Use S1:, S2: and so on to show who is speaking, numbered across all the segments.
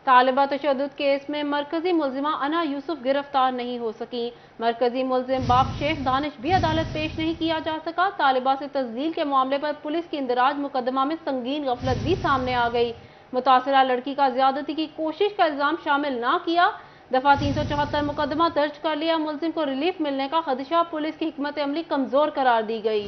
S1: तालिबा तशद्दुद case में मरकजी मुलजिमा अना यूसुफ गिरफ्तार नहीं हो सकी। मरकजी मुलजिम बाप शेख दानिश भी अदालत पेश नहीं किया जा सका। तालिबा से तस्दील के मामले पर पुलिस की इंदराज मुकदमा में संगीन गफलत भी सामने आ गई। मुतासरा लड़की का ज्यादती की कोशिश का इल्जाम शामिल ना किया। दफा 374 मुकदमा दर्ज कर लिया। मुलजिम को रिलीफ मिलने का खदशा, पुलिस की हिकमत अमली कमजोर करार दी गई।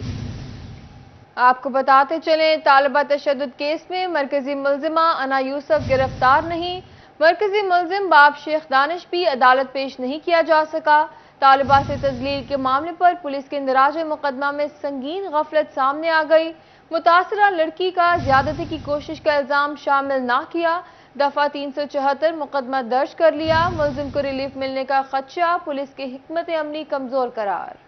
S2: आपको बताते चलें, तालिबा तशद्दुद केस में मरकजी मुलजिमा अना यूसुफ गिरफ्तार नहीं। मरकजी मुलजिम बाप शेख दानिश भी अदालत पेश नहीं किया जा सका। तालिबा से तजलील के मामले पर पुलिस के इंदराज मुकदमा में संगीन गफलत सामने आ गई। मुतासरा लड़की का ज्यादती की कोशिश का इल्जाम शामिल ना किया। दफा 374 मुकदमा दर्ज कर लिया। मुलजिम को रिलीफ मिलने का खदशा, पुलिस की हिकमत अमली कमजोर करार।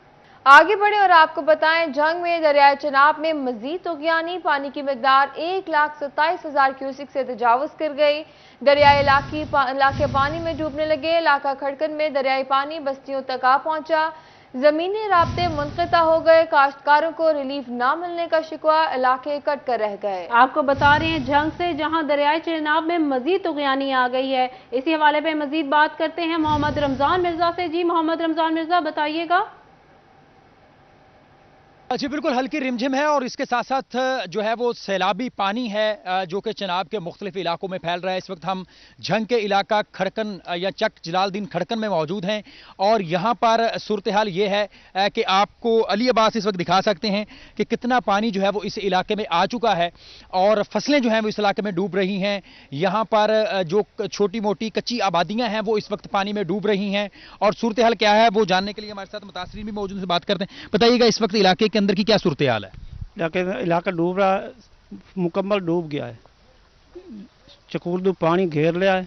S2: आगे बढ़े और आपको बताएं, जंग में दरियाए चनाब में मजीद तुग़यानी, पानी की मकदार 1,27,000 क्यूसिक से तजावुज कर गई। दरियाई इलाके पानी में डूबने लगे। इलाका खड़कन में दरियाई पानी बस्तियों तक आ पहुंचा। जमीनी राब्ते मुनक़ता हो गए। काश्तकारों को रिलीफ ना मिलने का शिकवा, इलाके कट कर रह गए।
S1: आपको बता रहे हैं, जंग से जहां दरियाई चनाब में मजीद तुग़यानी आ गई है, इसी हवाले पे मजीद बात करते हैं मोहम्मद रमजान मिर्जा से। जी मोहम्मद रमजान मिर्जा, बताइएगा।
S3: जी बिल्कुल, हल्की रिमझिम है और इसके साथ साथ जो है वो सैलाबी पानी है जो कि चनाब के मुख्तलिफ इलाकों में फैल रहा है। इस वक्त हम झंग के इलाका खड़कन या चक जलालुद्दीन खड़कन में मौजूद हैं और यहाँ पर सूरत हाल ये है कि आपको अली अब्बास इस वक्त दिखा सकते हैं कि कितना पानी जो है वो इस इलाके में आ चुका है और फसलें जो हैं वो इस इलाके में डूब रही हैं। यहाँ पर जो छोटी मोटी कच्ची आबादियाँ हैं वो इस वक्त पानी में डूब रही हैं और सूरत हाल क्या है वो जानने के लिए हमारे साथ मुतासरीन भी मौजूद से बात करते हैं। बताइएगा, इस वक्त इलाके के अंदर की क्या सूरत हाल है?
S4: इलाका डूब रहा है, मुकम्मल डूब गया है। चकूरदू पानी घेर लिया है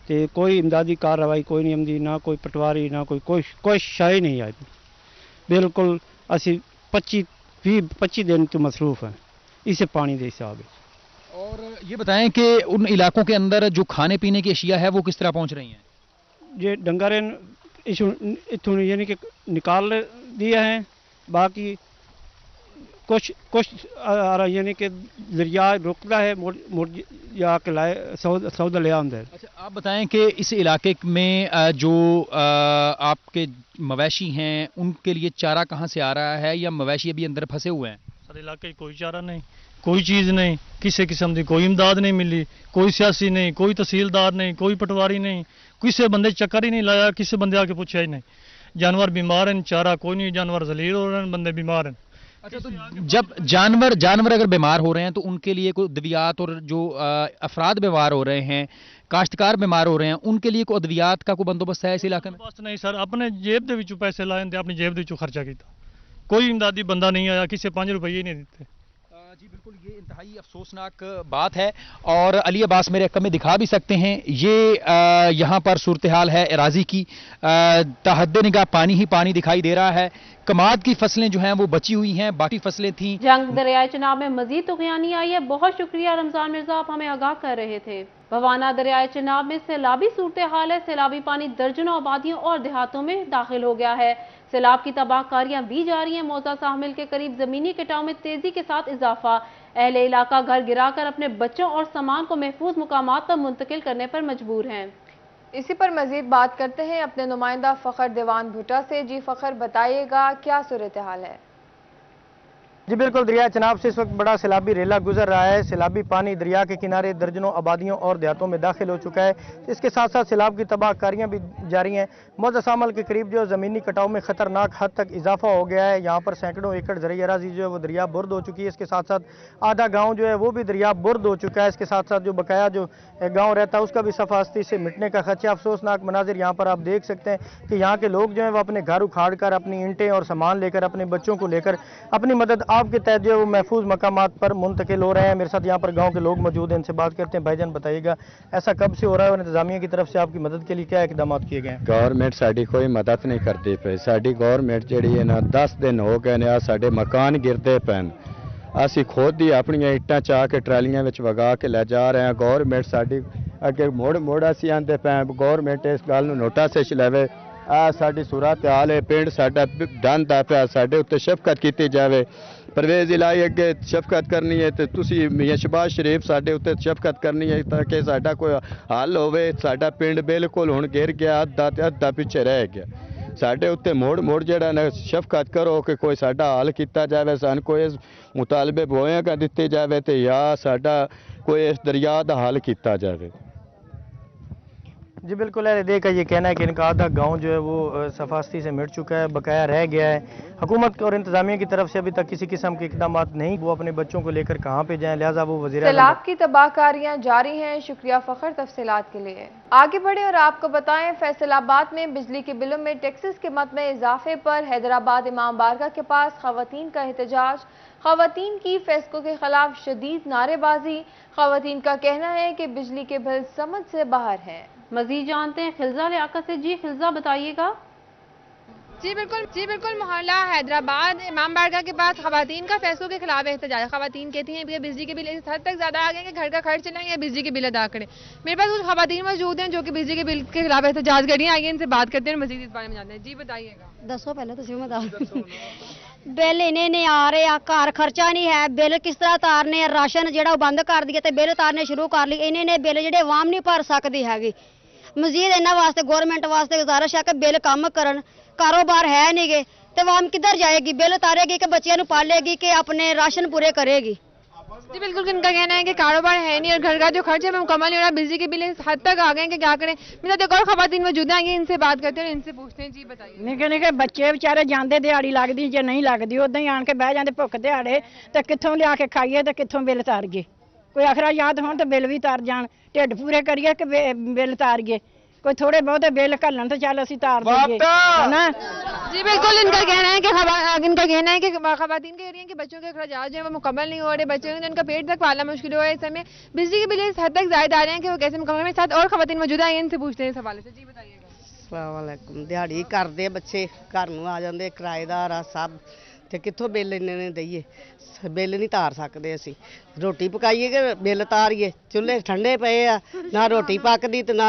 S4: तो कोई इमदादी कार्रवाई कोई नहीं आमदी, ना कोई पटवारी, ना कोई शाही नहीं आई। बिल्कुल असी 25 दिन तो मसरूफ है इसे पानी दे हिसाब है।
S3: और ये बताएं कि उन इलाकों के अंदर जो खाने पीने की अशिया है वो किस तरह पहुंच रही हैं?
S4: ये डंगर इथों यानी कि निकाल दिए हैं, बाकी कुछ यानी कि दरिया रुकता है मुड़ जाके लाए सौदा ले आंदे।
S3: अच्छा, आप बताएं कि इस इलाके में जो आपके मवेशी हैं उनके लिए चारा कहाँ से आ रहा है या मवेशी अभी अंदर फंसे हुए हैं?
S5: सर इलाके कोई चारा नहीं, कोई चीज़ नहीं, किसी किस्म की कोई इमदाद नहीं मिली, कोई सियासी नहीं, कोई तहसीलदार नहीं, कोई पटवारी नहीं, किसी बंदे चक्कर ही नहीं लाया, किसी बंदे आके पूछा ही नहीं। जानवर बीमार हैं, चारा कोई नहीं, जानवर जलील हो रहे हैं, बंदे बीमार हैं।
S3: अच्छा, तो जब जानवर अगर बीमार हो रहे हैं तो उनके लिए कोई अद्वियात, और जो अफराद बीमार हो रहे हैं, काश्तकार बीमार हो रहे हैं, उनके लिए कोई अद्वियात का कोई बंदोबस्त है इस इलाके में?
S5: बस नहीं सर, अपने जेब के विचों पैसे लाए, अपनी जेब के विचों खर्चा किया, कोई इमदादी बंदा नहीं आया, किसी 5 रुपये ही नहीं देते।
S3: जी बिल्कुल, ये इंतहाई अफसोसनाक बात है और अली अब्बास मेरे हक़ में दिखा भी सकते हैं। ये यहाँ पर सूरत हाल है एराजी की, तहद्दे निगाह पानी ही पानी दिखाई दे रहा है। कमाद की फसलें जो हैं वो बची हुई हैं, बाकी फसलें थीं।
S1: जंग दरियाए चनाब में मजीद तुग़यानी आई है। बहुत शुक्रिया रमजान मिर्जा, आप हमें आगाह कर रहे थे। भवाना दरियाए चनाब में सैलाबी सूरत हाल है। सैलाबी पानी दर्जनों आबादियों और देहातों में दाखिल हो गया है। सैलाब की तबाहकारियां भी जारी हैं। मौजा साहमिल के करीब जमीनी कटाव में तेजी के साथ इजाफा। अहले इलाका घर गिराकर अपने बच्चों और सामान को महफूज मुकामात पर मुंतकिल करने पर मजबूर हैं।
S2: इसी पर मजीद बात करते हैं अपने नुमाइंदा फ़खर दीवान भुट्टा से। जी फ़खर, बताइएगा क्या सूरत हाल है?
S6: जी बिल्कुल, दरिया चनाब से इस वक्त बड़ा सैलाबी रेला गुजर रहा है। सैलाबी पानी दरिया के किनारे दर्जनों आबादियों और देहातों में दाखिल हो चुका है। इसके साथ साथ सैलाब की तबाहकारियां भी जारी हैं। मौजा सामल के करीब जो ज़मीनी कटाव में ख़तरनाक हद तक इजाफा हो गया है। यहाँ पर सैकड़ों एकड़ ज़रई अराज़ी जो है वो दरिया बुर्द हो चुकी है। इसके साथ साथ आधा गाँव जो है वो भी दरिया बुर्द हो चुका है। इसके साथ साथ जो बकाया जो गाँव रहता है उसका भी सफास्ती से मिटने का खदशा। अफसोसनाक मनाजिर यहाँ पर आप देख सकते हैं कि यहाँ के लोग जो है वो अपने घर उखाड़ कर, अपनी ईंटें और सामान लेकर, अपने बच्चों को लेकर अपनी मदद आपके तहत जो है वो महफूज मकामात पर मुंतकिल हो रहे हैं। मेरे साथ यहाँ पर गांव के लोग मौजूद हैं, इनसे बात करते हैं। भाईजान, बताइएगा ऐसा कब से हो रहा है और इंतजामिया की तरफ से आपकी मदद के लिए क्या इकदाम किए गए हैं?
S7: गवर्नमेंट साड़ी कोई मदद नहीं करती पे। साड़ी गवर्नमेंट जी है ना 10 दिन हो गए ने, साढ़े मकान गिरते पैन, असी खुद ही अपनी इट्टां चाह के ट्रालियां विच वगा के ले जा रहे हैं। गवर्नमेंट साड़ी अगे मोड़ असी आंदे पे, गवर्नमेंट इस गल नूं नोटिस लवे। आ साडी सूरत हाल है, पिंड साडा डंदा पिया, साडे उत्ते शफकत की जाए। ਪਰਵੇਜ਼ ਇਲਾਹੀ ਅੱਗੇ ਸ਼ਫਕਤ ਕਰਨੀ ਹੈ ਤੇ ਤੁਸੀਂ ਮੀਆਂ ਸ਼ਬਾਜ਼ ਸ਼ਰੀਫ ਸਾਡੇ ਉੱਤੇ ਸ਼ਫਕਤ ਕਰਨੀ ਹੈ ਤਾਂ ਕਿ ਸਾਡਾ ਕੋਈ ਹੱਲ ਹੋਵੇ। ਸਾਡਾ ਪਿੰਡ ਬਿਲਕੁਲ ਹੁਣ ਗਿਰ ਗਿਆ, ਅੱਧਾ ਤੇ ਅੱਧਾ ਪਿੱਛੇ ਰਹਿ ਗਿਆ। ਸਾਡੇ ਉੱਤੇ ਮੋੜ ਜਿਹੜਾ ਨਾ ਸ਼ਫਕਤ ਕਰੋ ਕਿ ਕੋਈ ਸਾਡਾ ਹੱਲ ਕੀਤਾ ਜਾਵੇ, ਸਾਨੂੰ ਕੋਈ ਮੁਤਾਲਬੇ ਬੋਇਆਂ ਕਰ ਦਿੱਤੇ ਜਾਵੇ ਤੇ ਜਾਂ ਸਾਡਾ کوئی اس دریا کا حل کیتا جائے۔
S6: جی بالکل ہے، دیکھ کا یہ کہنا ہے کہ ان کا آدھا گاؤں جو ہے وہ صفاستی سے مٹ چکا ہے، بقایا رہ گیا ہے۔ حکومت اور انتظامیہ کی طرف سے ابھی تک کسی قسم کے اقدامات نہیں، وہ اپنے بچوں کو لے کر کہاں پہ جائیں، لہٰذا وہ وزیر اعظم
S2: سیلاب کی تباہ کاریاں جاری ہیں۔ شکریہ فخر تفصیلات کے لیے۔ آگے بڑھیں اور آپ کو بتائیں، فیصل آباد میں بجلی کے بلوں میں ٹیکسز کے مد میں اضافے پر حیدرآباد امام بارگاہ کے پاس خواتین کا احتجاج۔ خواتین کی فیسکو کے خلاف شدید نعرے بازی۔ خواتین کا کہنا ہے کہ بجلی کے بل سمجھ سے باہر ہیں۔
S1: مزید جانتے ہیں خلزہ لیاقت سے۔ جی خلزہ بتائیے گا۔
S8: جی بالکل محلہ حیدرآباد امام بارگاہ کے پاس خواتین کا فیصلوں کے خلاف احتجاج۔ خواتین کہتی ہیں کہ بجلی کے بل اس حد تک زیادہ آ گئے کہ گھر کا خرچ چلائیں یا بجلی کے بل ادا کریں۔ میرے پاس کچھ خواتین موجود ہیں جو کہ بجلی کے بل کے خلاف احتجاج کر رہی ہیں، آئیے ان سے بات کرتے ہیں اور مزید اس بارے میں جانتے ہیں۔ جی بتائیے گا۔
S9: دسو پہلے تو بل انہیں آ رہے آ، گھر خرچہ نہیں ہے، بل کس طرح اتارنے، راشن جہاں بند کر دیا تو بل اتارنے شروع کر لی۔ انہیں نے بل جہے عوام نہیں بھر سکتی ہے۔ مزید انہوں واسطے گورنمنٹ واسطے گزارش ہے کہ بل کم کرن، کاروبار ہے نہیں گے تو عوام کدھر جائے گی؟ بل اتارے گی کہ بچیاں پالے گی کہ اپنے راشن پورے کرے گی؟
S8: جی بالکل ان کا کہنا ہے کہ کاروبار ہے نہیں اور گھر کا جو خرچ ہے وہ مکمل نہیں ہو رہا، بجلی کے بل اس حد تک آ گئے ہیں کہ کیا کریں۔ میرے ساتھ ایک اور خواتین موجود ہیں، آئیے ان سے بات کرتے ہیں اور ان سے پوچھتے ہیں۔ جی بتائیے۔
S10: نکے نکے بچے بچارے جاندے دیہڑی لگدی جے نہیں لگدی اوداں ہی آن کے بہ جاندے بھوک دیہڑے تے کتھوں لیا کے کھائیے تے کتھوں بل اتاریے؟ کوئی آخرا یاد ہون تے بل بھی تار جان، ٹھڈ پورے کریے کہ بل تاریے؟ کوئی تھوڑے بہت بل گھلن تو چل اسی تار دیے نا۔
S8: جی بالکل ان کا کہنا ہے کہ خواتین کہہ رہی ہیں کہ بچوں کے اخراجات جو ہیں وہ مکمل نہیں ہو رہے، بچوں نے ان کا پیٹ تک پالنا مشکل ہو رہا ہے۔ اس سمے بجلی کے بل اس حد تک زائد آ رہے ہیں کہ وہ کیسے مکمل ہیں۔ ساتھ اور خواتین موجود ہیں، ان سے پوچھتے ہیں اس حوالے سے۔ جی بتائیے گا۔
S11: السلام علیکم۔ دیہڑی کرتے بچے گھر نوں آ جاندے، کرائے دار آ سب تے کتھوں بل انہیں دئیے؟ بل نہیں تار سکتے اسی، روٹی پکائیے کہ بل تاریے؟ چولہے ٹھنڈے پے آ، نہ روٹی پکدی تے نہ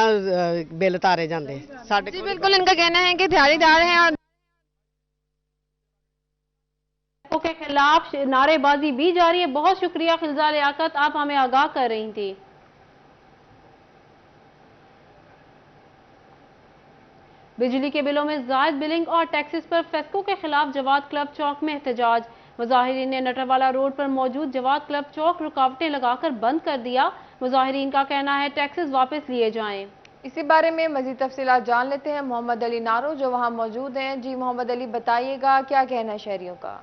S11: بل تارے جاندے ساڈے۔
S8: جی بالکل ان کا کہنا ہے کہ دیہڑی دار ہیں اور
S1: کے خلاف نعرے بازی بھی جاری ہے۔ بہت شکریہ خلزہ لیاقت، آپ ہمیں آگاہ کر رہی تھی۔ بجلی کے بلوں میں زائد بلنگ اور ٹیکسز پر فیسکو کے خلاف جواد کلب چوک میں احتجاج۔ مظاہرین نے نٹروالا روڈ پر موجود جواد کلب چوک رکاوٹیں لگا کر بند کر دیا۔ مظاہرین کا کہنا ہے ٹیکسز واپس لیے جائیں۔
S2: اسی بارے میں مزید تفصیلات جان لیتے ہیں محمد علی نارو جو وہاں موجود ہیں۔ جی محمد علی بتائیے گا کیا کہنا ہے شہریوں کا؟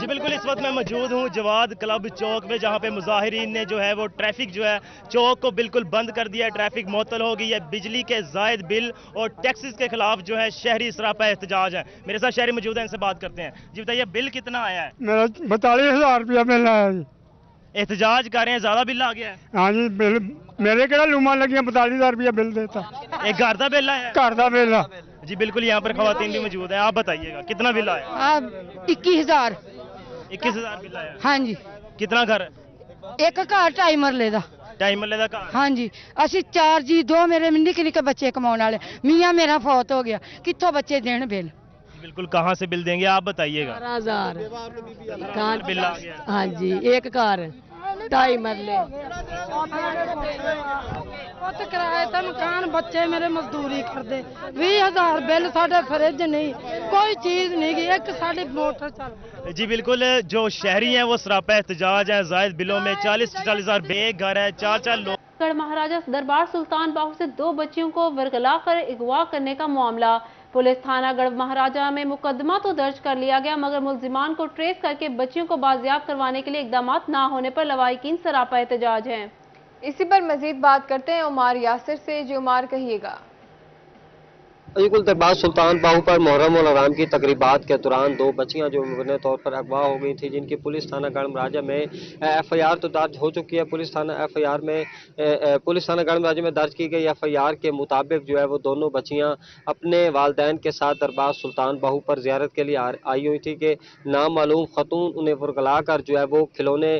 S12: جی بالکل اس وقت میں موجود ہوں جواد کلب چوک میں، جہاں پہ مظاہرین نے جو ہے وہ ٹریفک جو ہے چوک کو بالکل بند کر دیا ہے، ٹریفک معطل ہو گئی ہے۔ بجلی کے زائد بل اور ٹیکسز کے خلاف جو ہے شہری سراپا احتجاج ہے۔ میرے ساتھ شہری موجود ہیں، ان سے بات کرتے ہیں۔ جی بتائیے بل کتنا آیا ہے؟
S4: میرا 42,000 روپیہ بل آیا جی۔
S12: احتجاج کر رہے ہیں، زیادہ بل آ گیا ہے؟
S4: ہاں جی بل میرے کہڑا لوما لگیاں 42,000 روپیہ بل دیتا۔
S12: ایک گھر کا بل آیا ہے؟
S4: گھر کا بل آ
S12: جی بالکل یہاں پر خواتین بھی موجود ہیں، آپ بتائیے گا کتنا بل آیا؟
S10: 21,000
S12: 21,000 بل آیا؟
S10: ہاں جی۔
S12: کتنا گھر؟
S10: ایک گھر 2.5 مرلے دا۔
S12: 2.5 مرلے کا گھر؟
S10: ہاں جی اسی 4 جی، 2 میرے نکے نکے بچے کماؤن والے، میاں میرا فوت ہو گیا، کتوں بچے دین بل؟
S12: بالکل کہاں سے بل دیں گے آپ بتائیے گا؟
S10: 12,000
S12: بل آ گیا؟
S10: ہاں جی ایک گھر 2.5 مرلے کرایہ تے مکان، بچے میرے مزدوری کرتے، 20,000 بل ساڈے فریج نہیں، کوئی چیز نہیں گی، ایک ساڈی موٹر چل۔
S12: جی بالکل جو شہری ہیں وہ سراپا احتجاج ہیں، زائد بلوں میں 40,000 بے گھر ہے، 4 لوگ۔
S1: گڑھ مہاراجہ دربار سلطان باہو سے 2 بچیوں کو ورگلا کر اغوا کرنے کا معاملہ۔ پولیس تھانہ گڑھ مہاراجہ میں مقدمہ تو درج کر لیا گیا مگر ملزمان کو ٹریس کر کے بچیوں کو بازیاب کروانے کے لیے اقدامات نہ ہونے پر لوائقین سراپا احتجاج ہیں۔
S2: اسی پر مزید بات کرتے ہیں عمار یاسر سے۔ جی عمار کہیے گا۔
S13: بالکل دربار سلطان باہو پر محرم الحرام کی تقریبات کے دوران 2 بچیاں جو مبینہ طور پر اغوا ہو گئی تھیں، جن کی پولیس تھانہ گڑھ مہاراجہ میں ایف آئی آر تو درج ہو چکی ہے۔ پولیس تھانہ گڑھ مہاراجہ میں درج کی گئی ایف آئی آر کے مطابق جو ہے وہ دونوں بچیاں اپنے والدین کے ساتھ دربار سلطان باہو پر زیارت کے لیے آئی ہوئی تھی کہ نامعلوم خاتون انہیں ورگلا کر جو ہے وہ کھلونے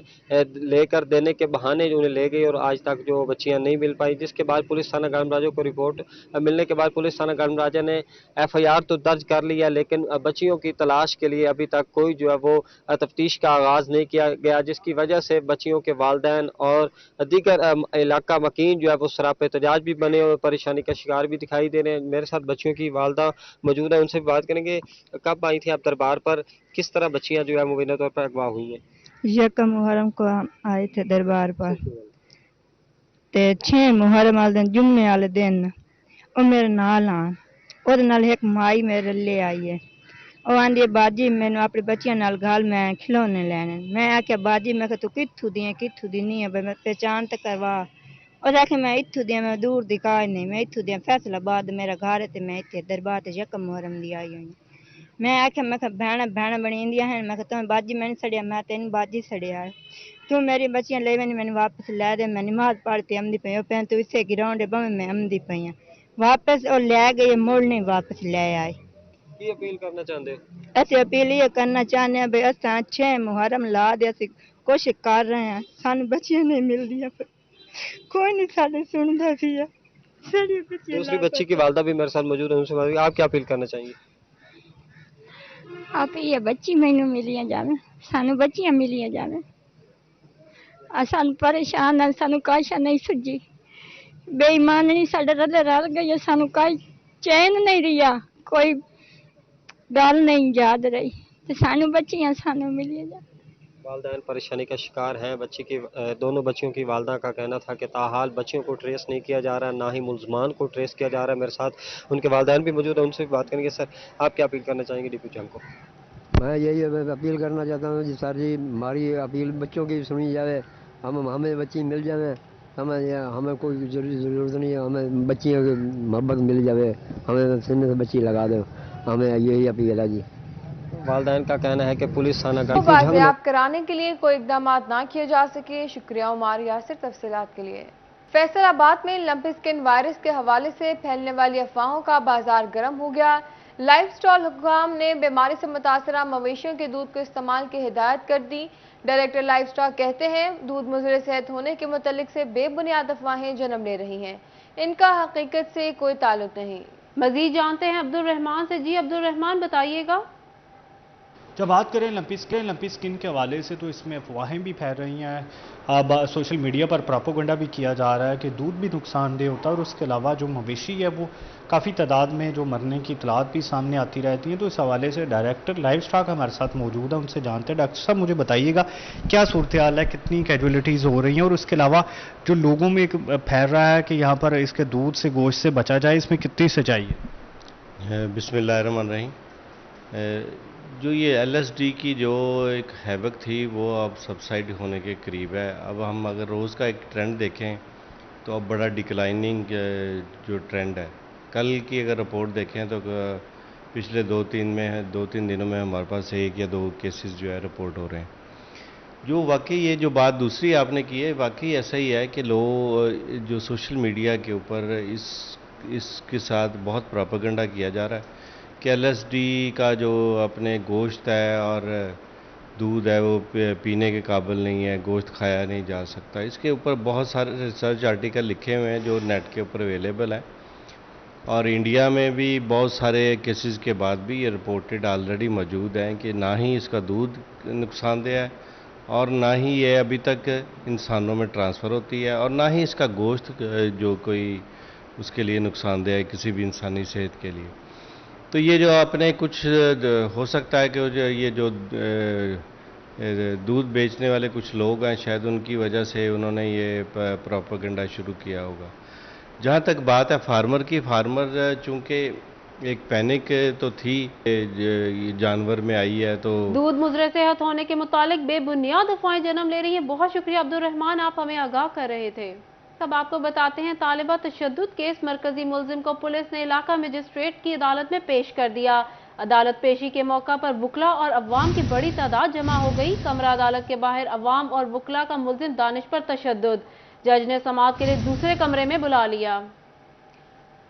S13: لے کر دینے کے بہانے جو انہیں لے گئی اور آج تک جو بچیاں نہیں مل پائی، جس کے بعد پولیس تھانہ گڑھ مہاراجہ کو رپورٹ ملنے کے بعد پولیس تھانہ گڑھ राजा ने FIR तो दर्ज कर लिया, लेकिन बच्चियों की तलाश के लिए अभी तक कोई जो है वो तफ्तीश का आगाज़ नहीं किया गया, जिसकी वजह से बच्चियों के वालिदैन और दीगर इलाका मकीन जो है वो सराप एहतजाज भी बने और परेशानी का शिकार भी दिखाई दे रहे हैं। मेरे साथ बच्चियों की वालदा मौजूद है, उनसे भी बात करेंगे। कब आई थी आप दरबार पर, किस तरह बच्चियां जो है मुबीना तौर पर अगवा हुई हैं?
S10: यकम मुहर्रम को आए थे दरबार पर, ते 6 मुहर्रम वाले दिन जुम्मे वाले दिन वो मेरे नाल आन, ਉਹਦੇ ਨਾਲ ਇੱਕ ਮਾਈ ਮੇਰੇ ਲੈ ਆਈ ਹੈ। ਉਹ ਆਂਦੀ ਬਾਜੀ ਮੈਨੂੰ ਆਪਣੇ ਬੱਚਿਆਂ ਨਾਲ ਘਾਲ, ਮੈਂ ਖਿਡੌਣੇ ਲੈਣੇ। ਮੈਂ ਆਖਿਆ ਬਾਜੀ, ਮੈਂ ਕਿਹਾ ਤੂੰ ਕਿੱਥੋਂ ਦੀ ਨਹੀਂ ਹੈ, ਮੈਂ ਪਹਿਚਾਣ ਤੇ ਕਰਵਾ। ਉਹ ਆਖਿਆ ਮੈਂ ਇੱਥੋਂ ਦੀ, ਮੈਂ ਦੂਰ ਦੀ ਕਾਜ ਨਹੀਂ, ਮੈਂ ਇੱਥੋਂ ਦੀ ਫੈਸਲਾਬਾਦ ਮੇਰਾ ਘਰ ਹੈ ਤੇ ਮੈਂ ਇੱਥੇ ਦਰਬਾਰ ਤੇ ਯਕਮ ਮੁਹर्रम ਦੀ ਆਈ ਹੋਈ। मैं आख्या मैं भैन बनी हैं, मैं तुम्हें बाजी मैंने सड़िया, मैं तेन बाजी सड़िया है, तू मेरी बच्चियां ले मैंने वापस लै दे। मैं नमाज पढ़ती अमदी पई, पैं तू इसे गिराउंड बमें मैं अमदी पई हाँ। वापस और लै गई, मुड़ नहीं वापस ले आए।
S13: की अपील करना चाहते हो?
S10: असं अपील ये करना चाहते हैं भाई अस 6 मुहर्रम ला दे, अस कोशिश कर रहे हैं, सानू बच्चियां नहीं मिल रही, कोई नहीं साडे सुनदा भी है।
S13: दूसरी बच्ची की वालदा भी मेरे साथ मौजूद है, उनसे बात, आप क्या अपील करना चाहेंगे?
S10: आप ये बच्ची मैनू मिलिया जावे, सानू बच्चियां मिलिया जावे, सानू परेशान है, सानू काशा नहीं सुझी, बेईमानी साडे रले रल गई, सानू काई चैन नहीं रिया, कोई गल नहीं याद रही, तो सानू बच्चियां सानू मिलिया जावे।
S13: वालिदैन परेशानी का शिकार हैं। बच्ची की दोनों बच्चियों की वालदा का कहना था कि ताहाल बच्चियों को ट्रेस नहीं किया जा रहा, ना ही मुलजमान को ट्रेस किया जा रहा है। मेरे साथ उनके वालिदैन भी मौजूद है, उनसे भी बात करेंगे। सर, आप क्या अपील करना चाहेंगे डिप्टी चैम को?
S14: मैं यही अपील करना चाहता हूँ जी, सर जी हमारी अपील बच्चों की सुनी जाए, हमें बच्ची मिल जाए, हमें कोई ज़रूरत नहीं है, हमें बच्चियों की मोहब्बत मिल जाए, हमें सीने से बच्ची लगा दो, हमें यही अपील है जी।
S13: वालिदैन का कहना है कि पुलिस थाना
S2: को बाजियाब कराने के लिए कोई इकदाम ना किए जा सके। शुक्रिया उमार यासिर तफसीलात के लिए। फैसलाबाद में लंपी स्किन वायरस के हवाले से फैलने वाली अफवाहों का बाजार गर्म हो गया। लाइफ स्टॉल हुक्काम ने बीमारी से मुतासरा मवेशियों के दूध को इस्तेमाल की हिदायत कर दी। डायरेक्टर लाइफ स्टॉक कहते हैं दूध मुज़र सेहत होने के मुतालिक से बेबुनियाद अफवाहें जन्म ले रही हैं, इनका हकीकत से कोई ताल्लुक नहीं।
S1: मजीद जानते हैं अब्दुल रहमान से। जी अब्दुल रहमान, बताइएगा।
S15: जब बात करें लंपी स्किन के हवाले से, तो इसमें अफवाहें भी फैल रही हैं, अब सोशल मीडिया पर प्रोपेगेंडा भी किया जा रहा है कि दूध भी नुकसानदेह होता है, और उसके अलावा जो मवेशी है वो काफ़ी तादाद में जो मरने की इतलात भी सामने आती रहती हैं। तो इस हवाले से डायरेक्टर लाइफ स्टॉक हमारे साथ मौजूद है, उनसे जानते हैं। डॉक्टर साहब, मुझे बताइएगा क्या सूरत हाल है, कितनी कैजुअलिटीज़ हो रही हैं, और उसके अलावा जो लोगों में एक फैल रहा है कि यहाँ पर इसके दूध से, गोश्त से बचा जाए, इसमें कितनी सच्चाई है?
S16: बिस्मिल्लाहिर्रहमानिर्रहीम। जो ये LSD की जो एक हैवक थी वो अब सबसाइड होने के करीब है। अब हम अगर रोज़ का एक ट्रेंड देखें तो अब बड़ा डिक्लाइनिंग जो ट्रेंड है, कल की अगर रिपोर्ट देखें तो पिछले 2-3 दिनों में हमारे पास 1 या 2 केसेस जो है रिपोर्ट हो रहे हैं। जो वाकई ये जो बात दूसरी आपने की है, वाकई ऐसा ही है कि लोग जो सोशल मीडिया के ऊपर इसके साथ बहुत प्रोपेगेंडा किया जा रहा है कि LSD का जो अपने गोश्त है और दूध है वो पीने के काबिल नहीं है, गोश्त खाया नहीं जा सकता। इसके ऊपर बहुत सारे रिसर्च आर्टिकल लिखे हुए हैं जो नेट के ऊपर अवेलेबल है, और इंडिया में भी बहुत सारे केसेस के बाद भी ये रिपोर्टेड ऑलरेडी मौजूद हैं कि ना ही इसका दूध नुकसानदेह है और ना ही ये अभी तक इंसानों में ट्रांसफ़र होती है, और ना ही इसका गोश्त जो कोई उसके लिए नुकसानदेह है किसी भी इंसानी सेहत के लिए। तो ये जो अपने कुछ हो सकता है कि ये जो दूध बेचने वाले कुछ लोग हैं, शायद उनकी वजह से उन्होंने ये प्रोपेगेंडा शुरू किया होगा। जहाँ तक बात है फार्मर की, फार्मर चूँकि एक पैनिक तो थी जानवर में आई है, तो
S1: दूध मुज़र सेहत होने के मुतालिक बेबुनियाद अफवाहें जन्म ले रही हैं। बहुत शुक्रिया अब्दुल रहमान, आप हमें आगाह कर रहे थे। अब आपको बताते हैं तालिबा तशद्दुद केस मरकजी मुलजिम को पुलिस ने इलाका मजिस्ट्रेट की अदालत में पेश कर दिया। अदालत पेशी के मौका पर वुकला और अवाम की बड़ी तादाद जमा हो गई। कमरा अदालत के बाहर अवाम और वुकला का मुलजिम दानिश पर तशद्दुद, जज ने समाअत के लिए दूसरे कमरे में बुला लिया।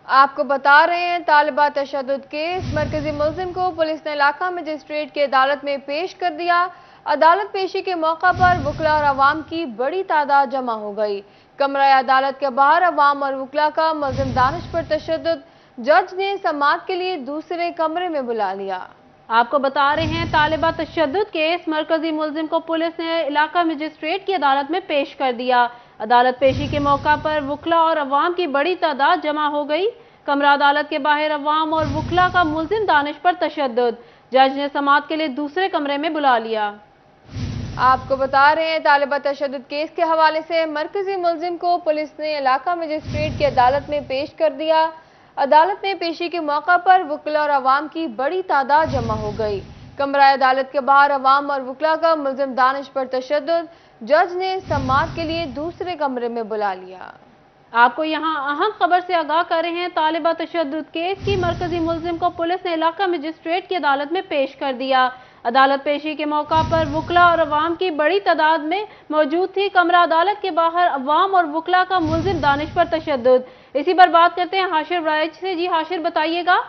S2: आपको बता रहे हैं तालिबा तशद्दुद केस मरकजी मुलजिम को पुलिस ने इलाका मजिस्ट्रेट की अदालत में पेश कर दिया। अदालत पेशी के मौका पर वुकला और अवाम की बड़ी तादाद जमा हो गई। कमरा अदालत के बाहर अवाम और वुकला का मुलजिम दानिश पर तशद्दुद, जज ने समाअत के लिए दूसरे कमरे में बुला लिया।
S1: आपको बता रहे हैं, तालिबा तशद्दुद केस मरकजी मुलजिम को पुलिस ने इलाका मजिस्ट्रेट की अदालत में पेश कर दिया। अदालत पेशी के मौका पर वकला और अवाम की बड़ी तादाद जमा हो गई। कमरा अदालत के बाहर अवाम और वकला का मुलजिम दानिश पर तशद्दुद, जज ने समाअत के लिए दूसरे कमरे में बुला लिया।
S2: आपको बता रहे हैं, तालिबा तशद्दुद केस के हवाले से मरकजी मुलजिम को पुलिस ने इलाका मजिस्ट्रेट की अदालत में पेश कर दिया। अदालत में पेशी के मौका पर वकला और अवाम की बड़ी तादाद जमा हो गई। कमरा अदालत के बाहर अवाम और वकला का मुलजिम दानिश पर तशद्दुद, जज ने समाअत के लिए दूसरे कमरे में बुला लिया।
S1: आपको यहाँ अहम खबर से आगाह कर रहे हैं, तालिबा तशद्दुद केस की मरकजी मुलजिम को पुलिस ने इलाका मजिस्ट्रेट की अदालत में पेश कर दिया। अदालत पेशी के मौका पर वकला और अवाम की बड़ी तादाद में मौजूद थी। कमरा अदालत के बाहर अवाम और वकला का मुलजिम दानिश पर तशद्दुद। इसी पर बात करते हैं हाशिर राइच से। जी हाशिर, बताइएगा।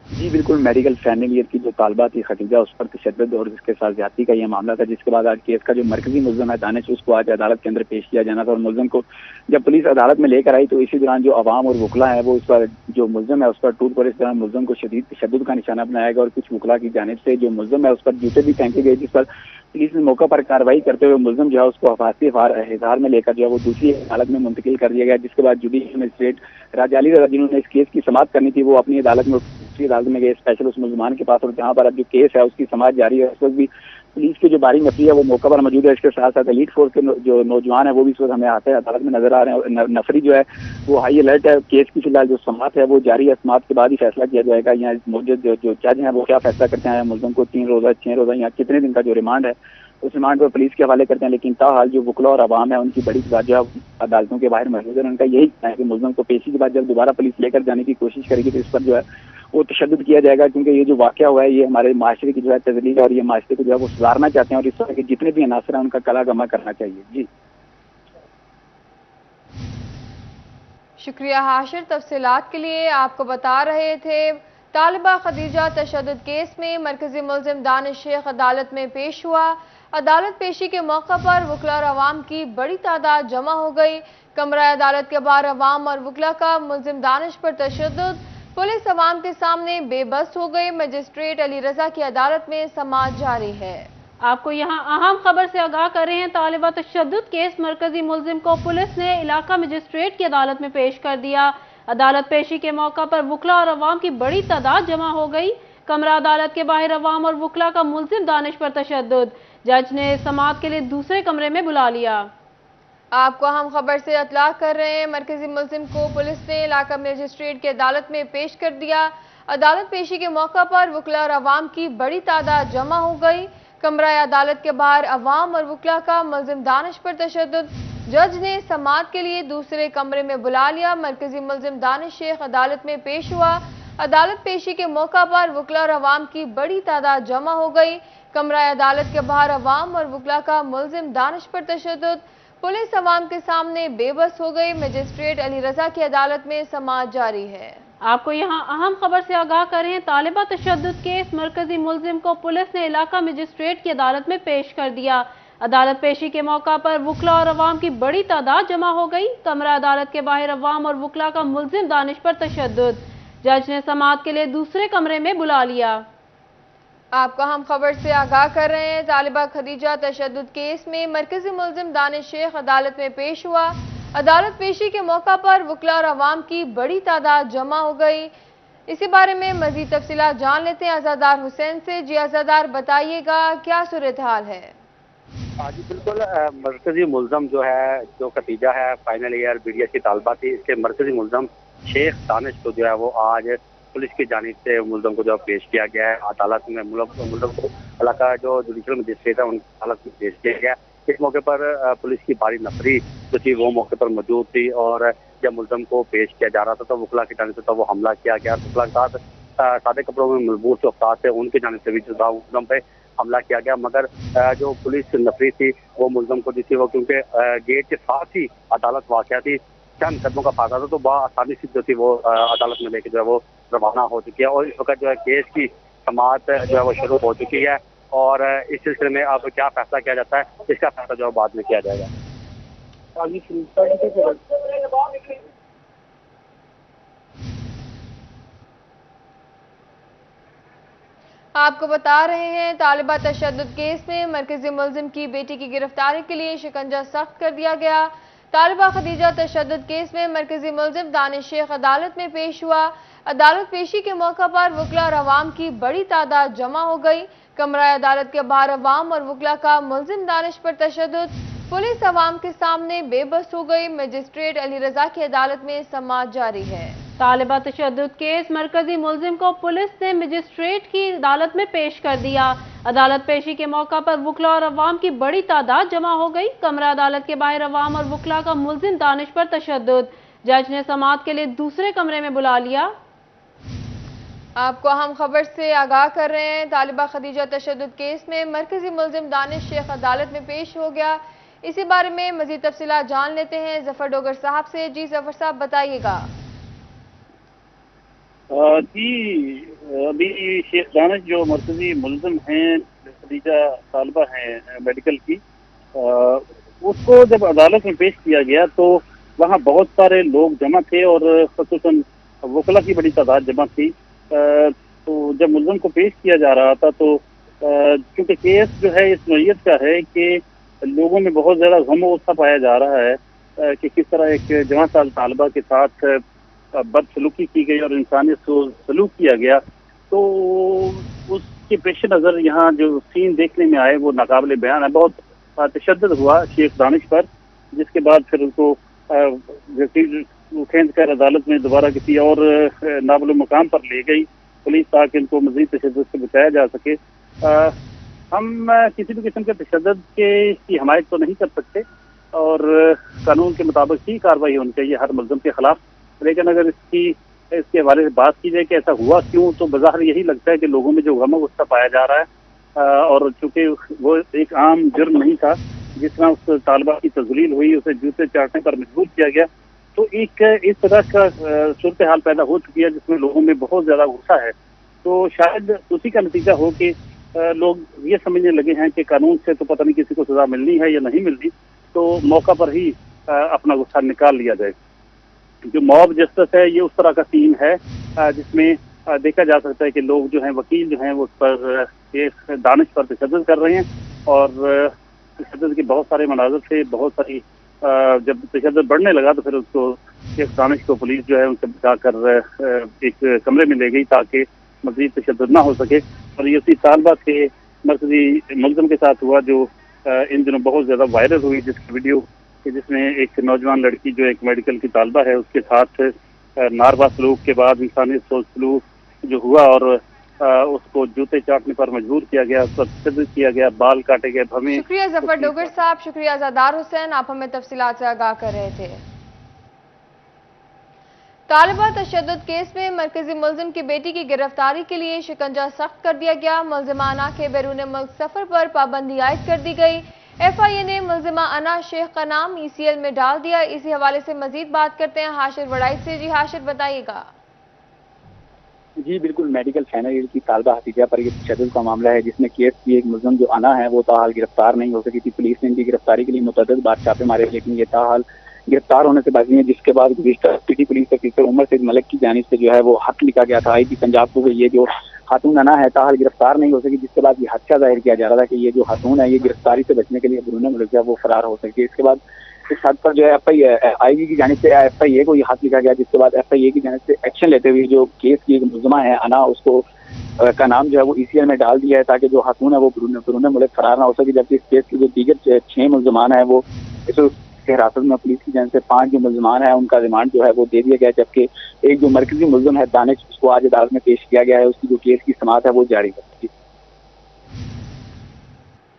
S17: जी बिल्कुल, मेडिकल फाइनल ईयर की जो तालबा थी खतीजा, उस पर तशद्दुद और उसके साथ ज्यादती का यह मामला था, जिसके बाद आज केस का जो मरकजी मुलजिम है दानिश, उसको आज अदालत के अंदर पेश किया जाना था। और मुलजिम को जब पुलिस अदालत में लेकर आई तो इसी दौरान जो अवाम और वकला है वो उस पर जो मुलजिम है उस पर टूट पड़े। इस दौरान मुलजिम को शदीद तशद्दुद का निशाना बनाया गया और कुछ वकला की जानिब से जो मुलजिम है उस पर जूते भी फेंके गए, जिस पर पुलिस ने मौका पर कार्रवाई करते हुए मुलजिम जो है उसको हिफाजती हिरासत में लेकर जो है वो दूसरी अदालत में मुंतकिल कर दिया गया। जिसके बाद जुडिशल मजिस्ट्रेट राजा अली रजा, जिन्होंने इस केस की समाअत करनी थी, वो अपनी अदालत में दूसरी अदालत में गए स्पेशल उस मुलजमान के पास, और जहाँ पर अब जो केस है उसकी समाअत जारी है। उस वक्त भी पुलिस की जो बारी नफरी है वो मौका पर मौजूद है। इसके साथ साथ एलीट फोर्स के जो नौजवान है वो भी इस वक्त हमें आते हैं अदालत में नजर आ रहे हैं। नफरी जो है वो हाई अलर्ट है। केस की फिलहाल जो समाअत है वो जारी है। समाअत के बाद ही फैसला किया जाएगा। यहाँ मौजूद जो जज हैं वो क्या फैसला करते हैं, मुलजिम को 3 रोजा 6 रोजा या कितने दिन का जो रिमांड है उस रिमांड पर पुलिस के हवाले करते हैं। लेकिन ताहाल जो वकला और अवाम है उनकी बड़ी तादाद जो है अदालतों के बाहर मौजूद है। उनका यही कहना है कि मुलजिम को पेशी के बाद जब दोबारा पुलिस लेकर जाने की कोशिश करेगी तो इस पर जो है वो तशद्दुद किया जाएगा, क्योंकि ये जो वाक़या हुआ है ये हमारे माशरे की जो है तजलील है और ये माशरे को जो है वो सुधारना चाहते हैं और इस तरह के जितने भी अनासर हैं उनका कला गमा करना चाहिए। जी
S2: शुक्रिया हाशिर, तफसीलात के लिए। आपको बता रहे थे, तालिबा खदीजा तशद्दुद केस में मरकजी मुलजिम दानिश शेख अदालत में पेश हुआ। अदालत पेशी के मौका पर वकला और अवाम की बड़ी तादाद जमा हो गई। कमरा अदालत के बाहर अवाम और वकला का मुलजिम दानिश पर तशद्दुद, पुलिस अवाम के सामने बेबस हो गई। मजिस्ट्रेट अली रजा की अदालत में समाअत जारी है।
S1: आपको यहाँ अहम खबर से आगाह कर रहे हैं, तालिबा तशद्दुद केस मरकजी मुलजिम को पुलिस ने इलाका मजिस्ट्रेट की अदालत में पेश कर दिया। अदालत पेशी के मौका पर वकला और अवाम की बड़ी तादाद जमा हो गई। कमरा अदालत के बाहर अवाम और वकला का मुलजिम दानिश पर तशद्दुद, जज ने समाअत के लिए दूसरे कमरे में बुला लिया।
S2: आपको हम खबर से इतला कर रहे हैं, मरकजी मुलजिम को पुलिस ने इलाका मजिस्ट्रेट की अदालत में पेश कर दिया। अदालत पेशी के मौका पर वकला और अवाम की बड़ी तादाद जमा हो गई। कमरा अदालत के बाहर अवाम और वकला का मुलजिम दानिश पर तशद्दुद, जज ने समाअत के लिए दूसरे कमरे में बुला लिया। मरकजी मुलजिम दानिश शेख अदालत में पेश हुआ। अदालत पेशी के मौका पर वकला और अवाम की बड़ी तादाद जमा हो गई। कमरा अदालत के बाहर अवाम और वकला का मुलजिम दानिश पर तशद्दुद, पुलिस अवाम के सामने बेबस हो गई। मजिस्ट्रेट अली रजा की अदालत में समाअत जारी है।
S1: आपको यहाँ अहम खबर से आगाह कर रहे हैं, तालिबा तशद्दुद केस मरकजी मुलजिम को पुलिस ने इलाका मजिस्ट्रेट की अदालत में पेश कर दिया। अदालत पेशी के मौका पर वकला और अवाम की बड़ी तादाद जमा हो गई। कमरा अदालत के बाहर अवाम और वकला का मुलजिम दानिश पर तशद्दुद, जज ने समाअत के लिए दूसरे कमरे में बुला लिया।
S2: आपको हम खबर से आगाह कर रहे हैं, तालिबा खदीजा तशद्दुद केस में मरकजी मुलजिम दानिश शेख अदालत में पेश हुआ। अदालत पेशी के मौका पर वकला और अवाम की बड़ी तादाद जमा हो गई। इसी बारे में मजीद तफसीलात जान लेते हैं अज़ादार हुसैन से। जी अज़ादार, बताइएगा क्या सूरत हाल है?
S18: जी बिल्कुल, मरकजी मुलजम जो है, जो खतीजा है फाइनल ईयर BDS की तालबा थी, इसके मरकजी मुलजम शेख दानिश को जो है वो आज पुलिस की जानिब से मुलजम को जो पेश किया गया है अदालत में। मुलजम को इलाका जो जुडिशल मजिस्ट्रेट है उनकी अदालत में पेश किया गया। इस मौके पर पुलिस की भारी नफरी जो थी वो मौके पर मौजूद थी और जब मुलजम को पेश किया जा रहा था तो वकला की जानिब से तो वो हमला किया गया। वकला के साथ सादे कपड़ों में मलबूस जो अफराद थे उनकी जानिब से भी जो मुलजम पे हमला किया गया, मगर जो पुलिस नफरी थी वो मुलजम को दी थी वो, क्योंकि गेट के साथ ही अदालत वाक़या थी, चंद कदमों का फायदा था, तो आसानी से जो थी वो अदालत में लेके जो है वो रवाना हो चुकी है। और इस वक्त जो है केस की समाअत जो है वो शुरू हो चुकी है और इस सिलसिले में अब क्या फैसला किया जाता है इसका फैसला जो है बाद में किया जाएगा।
S2: आपको बता रहे हैं, तालिबा तशद्दुद केस में मरकजी मुलजिम की बेटी की गिरफ्तारी के लिए शिकंजा सख्त कर दिया गया। तालिबा खदीजा तशद्दुद केस में मरकजी मुलजिम दानिश शेख अदालत में पेश हुआ। अदालत पेशी के मौका पर वकला और अवाम की बड़ी तादाद जमा हो गई। कमरा अदालत के बाहर अवाम और वकला का मुलजिम दानिश पर तशद्दुद, पुलिस अवाम के सामने बेबस हो गई। मजिस्ट्रेट अली रजा की अदालत में समाअत जारी है।
S1: तालिबा तशद्दुद केस मरकजी मुलजिम को पुलिस ने मजिस्ट्रेट की अदालत में पेश कर दिया। अदालत पेशी के मौका पर वकला और अवाम की बड़ी तादाद जमा हो गई। कमरा अदालत के बाहर अवाम और वकला का मुलजिम दानिश पर तशद्दुद, जज ने समाअत के लिए दूसरे कमरे में बुला लिया।
S2: आपको अहम खबर से आगाह कर रहे हैं, तालिबा खदीजा तशद्दुद केस में मरकजी मुलजिम दानिश शेख अदालत में पेश हो गया। इसी बारे में मजीद तफसीलात जान लेते हैं जफर डोगर साहब से। जी जफर साहब बताइएगा।
S19: जी अभी शेख दानिश जो मरकजी मुलजिम हैं, खदीजा तालिबा हैं मेडिकल की, उसको जब अदालत में पेश किया गया तो वहाँ बहुत सारे लोग जमा थे और खुसूसन वकला की बड़ी तादाद जमा थी। तो जब मुलजिम को पेश किया जा रहा था तो क्योंकि केस जो है इस नौइयत का है कि लोगों में बहुत ज़्यादा गम गुस्सा पाया जा रहा है कि किस तरह एक जवां साल तालिबा के साथ बदसलूकी की गई और इंसानियत को सलूक किया गया, तो उसके पेश नज़र यहाँ जो सीन देखने में आए वो नाकाबिले बयान है। बहुत तशद्दुद हुआ शेख दानिश पर, जिसके बाद फिर उनको खींच कर अदालत में दोबारा किसी और नाबुल मकाम पर ले गई पुलिस ताकि इनको मज़ीद तशद्दुद से बचाया जा सके। हम किसी भी किस्म के तशद्दुद की हमायत तो नहीं कर सकते और कानून के मुताबिक ही कार्रवाई होनी चाहिए हर मुलजिम के खिलाफ, लेकिन अगर इसके हवाले से बात की जाए कि ऐसा हुआ क्यों, तो बज़ाहिर यही लगता है कि लोगों में जो गम गुस्सा पाया जा रहा है और चूँकि वो एक आम जुर्म नहीं था, जिस तरह उस तालिबा की तज़लील हुई, उसे जूते चाटने पर मजबूर किया गया, तो एक इस तरह का सूरत हाल पैदा हो चुकी है जिसमें लोगों में बहुत ज़्यादा गुस्सा है। तो शायद उसी का नतीजा हो कि लोग ये समझने लगे हैं कि कानून से तो पता नहीं किसी को सज़ा मिलनी है या नहीं मिलनी, तो मौका पर ही अपना गुस्सा निकाल लिया जाए। जो मॉब जस्टिस है ये उस तरह का सीन है जिसमें देखा जा सकता है कि लोग जो हैं, वकील जो हैं, वो उस पर शेख दानिश पर तशद्दुद कर रहे हैं और तशद्दुद के बहुत सारे मनाज़र थे। बहुत सारी जब तशद्दुद बढ़ने लगा तो फिर उसको शेख दानिश को पुलिस जो है उनसे बचाकर एक कमरे में ले गई ताकि मज़ीद तशद्दुद ना हो सके। और ये उसी तालिबा के मरकजी मुलजिम के साथ हुआ जो इन दिनों बहुत ज़्यादा वायरल हुई, जिसकी वीडियो कि जिसमें एक नौजवान लड़की जो एक मेडिकल की तालिबा है उसके साथ नारवा सलूक के बाद इंसानियत सलूक जो हुआ और उसको जूते चाटने पर मजबूर किया गया, उसको तशद्दुद किया गया, बाल काटे गए। हमें
S2: शुक्रिया जफर डोगर साहब, शुक्रिया ज़ादार हुसैन, आप हमें तफसीलात से आगाह कर रहे थे। तालिबा तशद्दुद केस में मरकजी मुलजिम की बेटी की गिरफ्तारी के लिए शिकंजा सख्त कर दिया गया। मुलजिमाना के बैरून मुल्क सफर पर पाबंदी आयद कर दी गई। FIA ने मुलजिमा अना शेख का नाम ECL में डाल दिया। इसी हवाले से मजीद बात करते हैं हाशिर वड़ाई से। जी हाशिर बताइएगा।
S17: जी बिल्कुल, मेडिकल फाइनल ईयर की तालिबा हतीजा पर यह तशद्दुद का मामला है जिसमें केस की एक मुलजिम जो अना है वो ताहाल गिरफ्तार नहीं हो सकी थी। पुलिस ने इनकी गिरफ्तारी के लिए मुतअद्दिद बार छापे मारे, लेकिन ये ताहाल गिरफ्तार होने से बाकी है, जिसके बाद city police officer Umar Saeed Malik की जानिब से जो है वो हक लिखा गया था IG पंजाब को, ये जो खातून अना है ताहाल गिरफ्तार नहीं हो सकी, जिसके बाद ये हादसा जाहिर किया जा रहा था कि ये जो खातून है ये गिरफ्तारी से बचने के लिए बैरून मुल्क वो फरार हो सके। इसके बाद इस हद पर जो है IG की जानिब से FIA को ये हाथ लिखा गया, जिसके बाद FIA की जानिब से एक्शन लेते हुए जो केस की एक मुलजिमा है अना, उसको का नाम जो है वो ECL में डाल दिया है ताकि जो खातून है वो बैरून मुल्क फरार ना हो सके। जबकि इस केस की जो दीगर 6 मुलजिमान है वो इस हिरासत में पुलिस की जानिब से 5 जो मुलजिमान है उनका रिमांड जो है वो दे दिया गया, जबकि एक जो मरकजी मुलजिम है दानिश उसको आज अदालत में पेश किया गया है, उसकी जो केस की समाअत है वो जारी है।